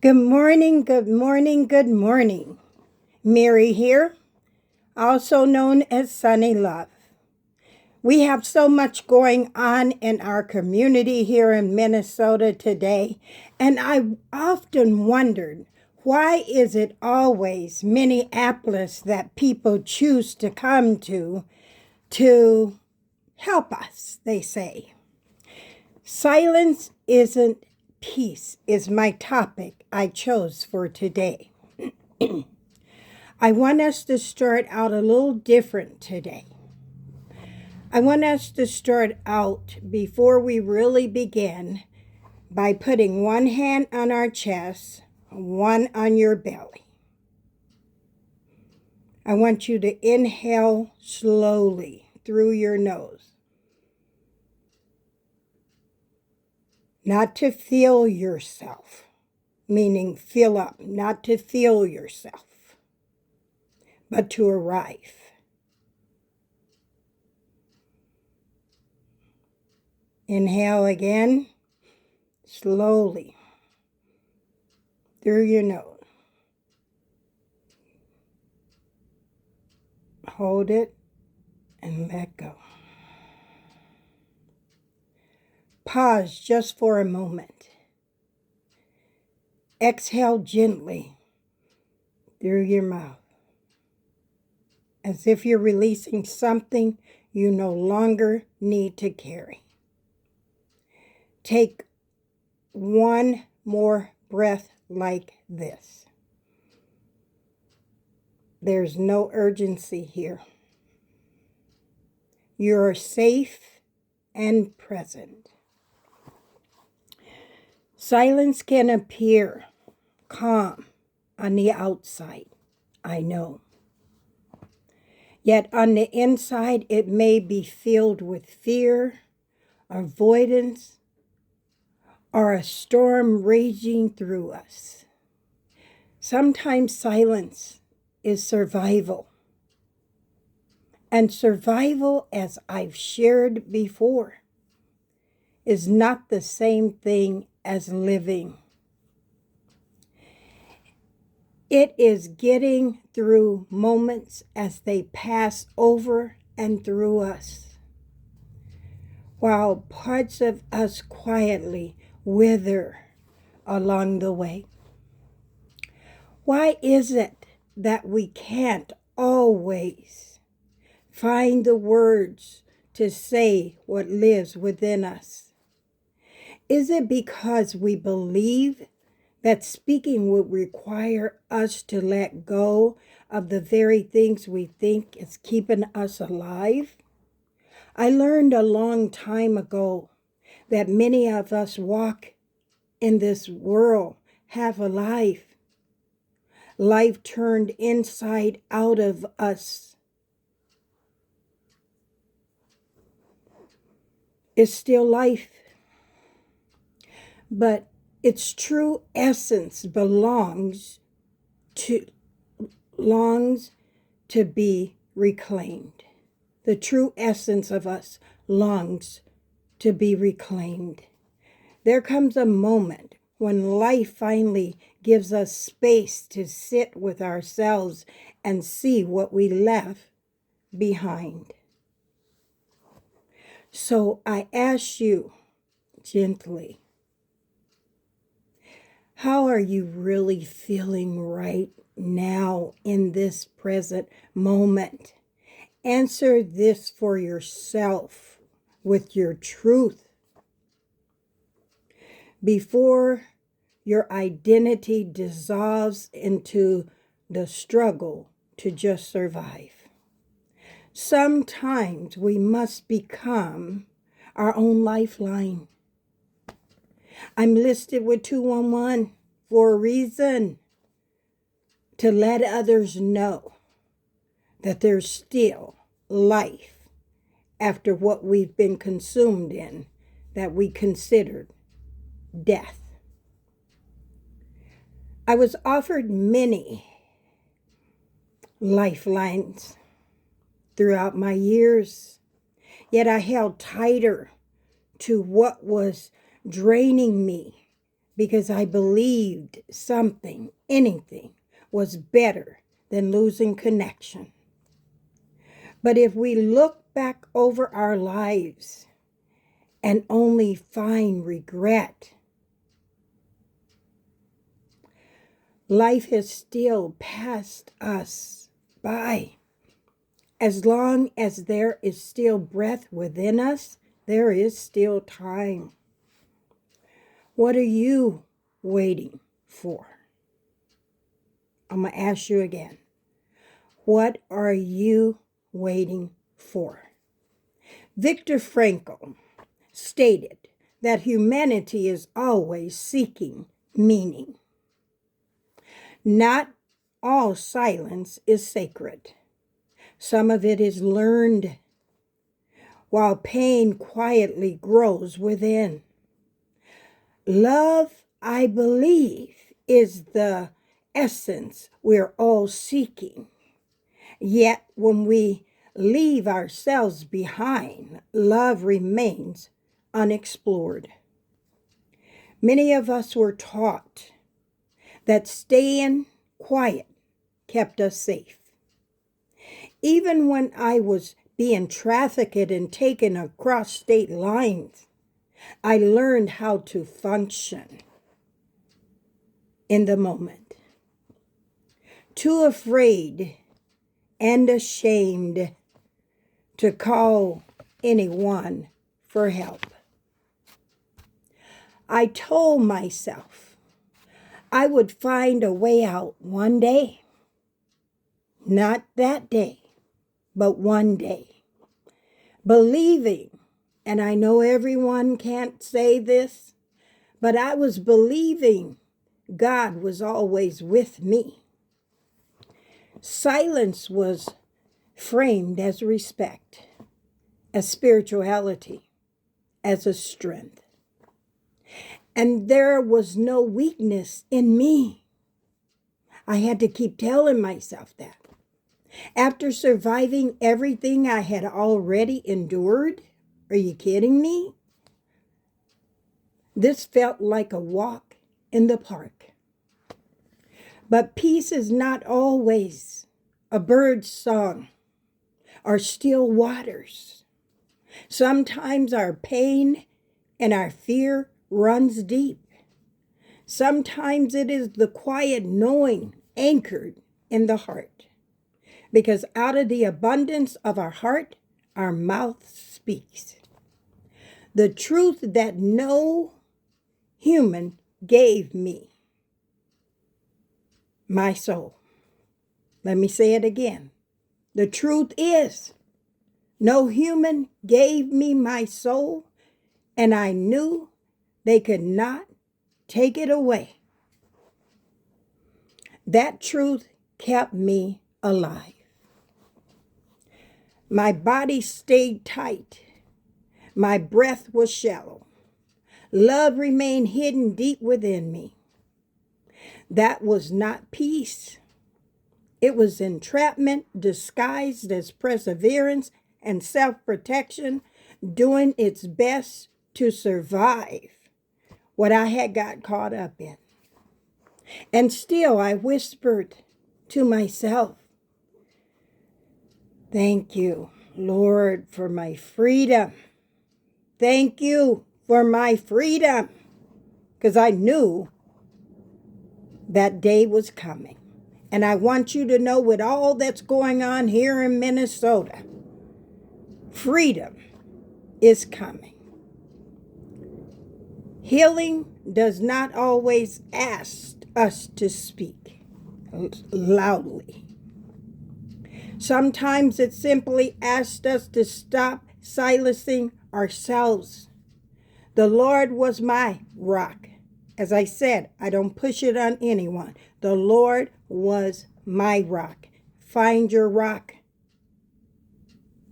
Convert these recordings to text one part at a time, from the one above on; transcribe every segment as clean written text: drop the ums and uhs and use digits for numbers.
Good morning, good morning, good morning. Mary here, also known as Sunny Love. We have so much going on in our community here in Minnesota today, and I often wondered, why is it always Minneapolis that people choose to come to help us, they say. Silence isn't peace is my topic I chose for today. I want us to start out a little different today. I want us to start out before we really begin by putting one hand on our chest, one on your belly. I want you to inhale slowly through your nose. Not to feel yourself, meaning fill up, not to feel yourself, but to arrive. Inhale again, slowly, through your nose. Hold it and let go. Pause just for a moment. Exhale gently through your mouth, as if you're releasing something you no longer need to carry. Take one more breath like this. There's no urgency here. You're safe and present. Silence can appear calm on the outside, I know. Yet on the inside, it may be filled with fear, avoidance, or a storm raging through us. Sometimes silence is survival. And survival, as I've shared before, is not the same thing as living. It is getting through moments as they pass over and through us, while parts of us quietly wither along the way. Why is it that we can't always find the words to say what lives within us? Is it because we believe that speaking would require us to let go of the very things we think is keeping us alive? I learned a long time ago that many of us walk in this world half alive. Life turned inside out of us is still life, but its true essence longs to be reclaimed. The true essence of us longs to be reclaimed. There comes a moment when life finally gives us space to sit with ourselves and see what we left behind. So I ask you gently, how are you really feeling right now in this present moment? Answer this for yourself with your truth before your identity dissolves into the struggle to just survive. Sometimes we must become our own lifeline. I'm listed with 211 for a reason, to let others know that there's still life after what we've been consumed in that we considered death. I was offered many lifelines throughout my years, yet I held tighter to what was draining me because I believed something, anything, was better than losing connection. But if we look back over our lives and only find regret, life has still passed us by. As long as there is still breath within us, there is still time. What are you waiting for? I'm going to ask you again. What are you waiting for? Viktor Frankl stated that humanity is always seeking meaning. Not all silence is sacred. Some of it is learned, while pain quietly grows within. Love, I believe, is the essence we're all seeking. Yet when we leave ourselves behind, love remains unexplored. Many of us were taught that staying quiet kept us safe. Even when I was being trafficked and taken across state lines, I learned how to function in the moment. Too afraid and ashamed to call anyone for help. I told myself I would find a way out one day. Not that day, but one day. Believing, and I know everyone can't say this, but I was believing God was always with me. Silence was framed as respect, as spirituality, as a strength. And there was no weakness in me. I had to keep telling myself that. After surviving everything I had already endured, are you kidding me? This felt like a walk in the park. But peace is not always a bird's song or still waters. Sometimes our pain and our fear runs deep. Sometimes it is the quiet knowing anchored in the heart. Because out of the abundance of our heart, our mouth speaks. The truth that no human gave me, my soul. Let me say it again. The truth is, no human gave me my soul, and I knew they could not take it away. That truth kept me alive. My body stayed tight. My breath was shallow. Love remained hidden deep within me. That was not peace. It was entrapment disguised as perseverance and self-protection, doing its best to survive what I had got caught up in. And still I whispered to myself, thank you, Lord, for my freedom. Thank you for my freedom. Because I knew that day was coming. And I want you to know, with all that's going on here in Minnesota, freedom is coming. Healing does not always ask us to speak loudly. Sometimes it simply asks us to stop silencing ourselves. The Lord was my rock. As I said, I don't push it on anyone. The Lord was my rock. Find your rock.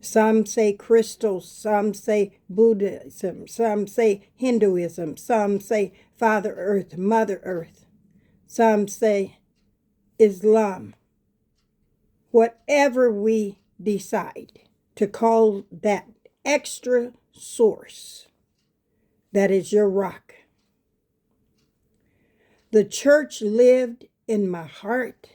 Some say crystals, some say Buddhism, some say Hinduism, some say Father Earth, Mother Earth, some say Islam. Whatever we decide to call that extra source, that is your rock. The church lived in my heart.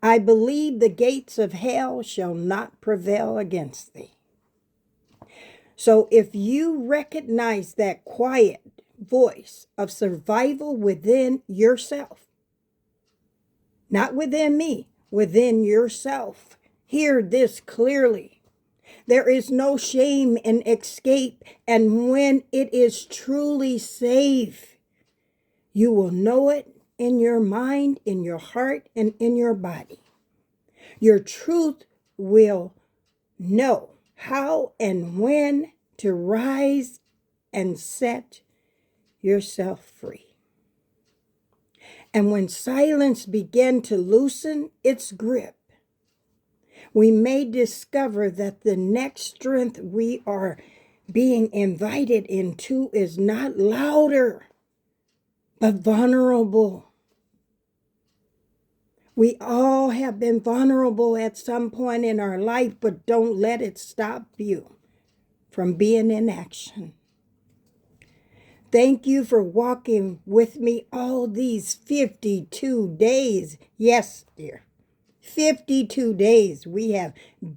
I believe the gates of hell shall not prevail against thee. So if you recognize that quiet voice of survival within yourself, not within me, within yourself, hear this clearly. There is no shame in escape, and when it is truly safe, you will know it in your mind, in your heart, and in your body. Your truth will know how and when to rise and set yourself free. And when silence began to loosen its grip, we may discover that the next strength we are being invited into is not louder, but vulnerable. We all have been vulnerable at some point in our life, but don't let it stop you from being in action. Thank you for walking with me all these 52 days. Yes, dear. 52 days we have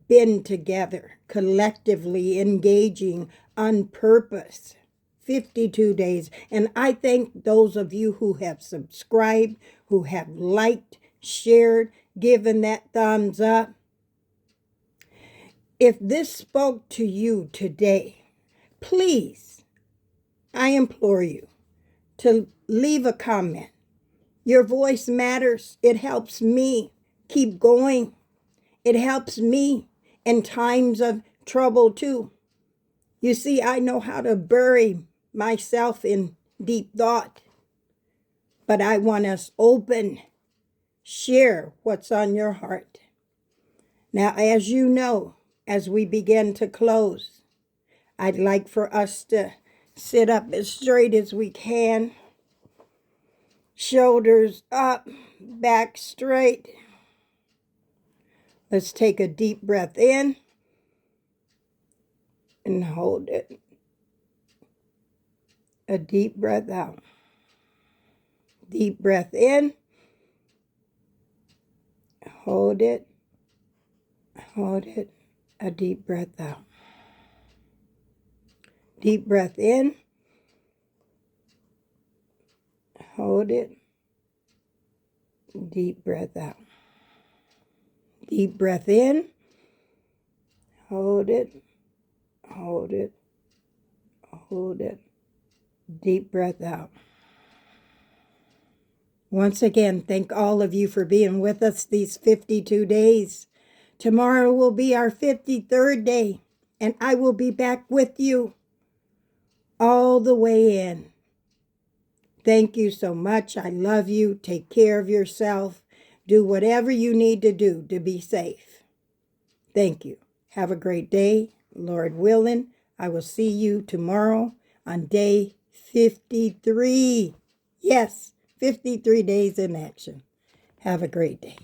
been together, collectively engaging on purpose. 52 days. And I thank those of you who have subscribed, who have liked, shared, given that thumbs up. If this spoke to you today, please, I implore you to leave a comment. Your voice matters. It helps me keep going. It helps me in times of trouble too. You see, I know how to bury myself in deep thought, but I want us open. Share what's on your heart. Now, as you know, as we begin to close, I'd like for us to sit up as straight as we can. Shoulders up, back straight. Let's take a deep breath in and hold it. A deep breath out. Deep breath in. Hold it. Hold it. A deep breath out. Deep breath in. Hold it. Deep breath out. Deep breath in. Hold it. Hold it. Hold it. Deep breath out. Once again, thank all of you for being with us these 52 days. Tomorrow will be our 53rd day, and I will be back with you all the way in. Thank you so much. I love you. Take care of yourself. Do whatever you need to do to be safe. Thank you. Have a great day. Lord willing, I will see you tomorrow on day 53. Yes, 53 days in action. Have a great day.